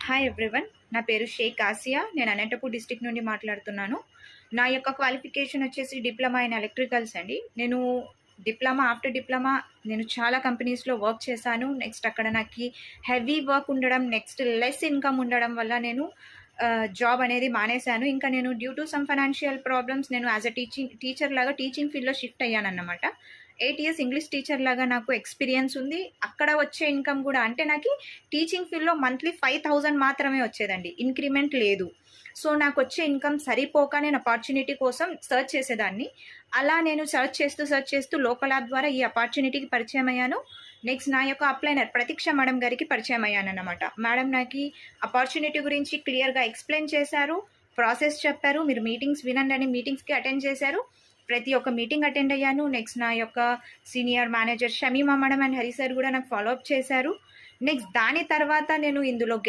Hi everyone. నా పేరు Sheikh Asia. నేను అనంతపూర్ డిస్ట్రిక్ట్ నుండి మాట్లాడుతున్నాను. నా యొక్క క్వాలిఫికేషన్ వచ్చేసి డిప్లొమా ఇన్ ఎలక్ట్రికల్స్ అండి. నేను ఆఫ్టర్ డిప్లొమా నేను చాలా కంపెనీస్లో వర్క్ చేశాను. నెక్స్ట్ అక్కడ నాకు హెవీ వర్క్ ఉండడం, నెక్స్ట్ లెస్ ఇన్కమ్ ఉండడం వల్ల నేను జాబ్ అనేది మానేశాను. ఇంకా నేను due to some financial problems నేను యాజ్ అ టీచర్ లాగా టీచింగ్ ఫీల్డ్లో షిఫ్ట్ అయ్యానన్నమాట. 8 ఇయర్స్ ఇంగ్లీష్ టీచర్ లాగా నాకు ఎక్స్పీరియన్స్ ఉంది. అక్కడ వచ్చే ఇన్కమ్ కూడా అంటే నాకు టీచింగ్ ఫీల్డ్లో మంత్లీ 5,000 మాత్రమే వచ్చేదండి, ఇంక్రిమెంట్ లేదు. సో నాకు వచ్చే ఇన్కమ్ సరిపోక నేను ఆపర్చునిటీ కోసం సర్చ్ చేసేదాన్ని. అలా నేను సర్చ్ చేస్తూ లోకల్ యాప్ ద్వారా ఈ ఆపర్చునిటీకి పరిచయం అయ్యాను. నెక్స్ట్ నా యొక్క అప్లైనర్ ప్రతీక్ష మేడం గారికి పరిచయం అయ్యాను అన్నమాట. మేడం నాకు ఆపర్చునిటీ గురించి క్లియర్గా ఎక్స్ప్లెయిన్ చేశారు, ప్రాసెస్ చెప్పారు. మీరు మీటింగ్స్ వినండి అని మీటింగ్స్కి అటెండ్ చేశారు. ప్రతి ఒక్క మీటింగ్ అటెండ్ అయ్యాను. నెక్స్ట్ నా యొక్క senior manager Shamima madam and Hari sir కూడా నాకు ఫాలోఅప్ చేశారు. నెక్స్ట్ దాని తర్వాత నేను ఇందులో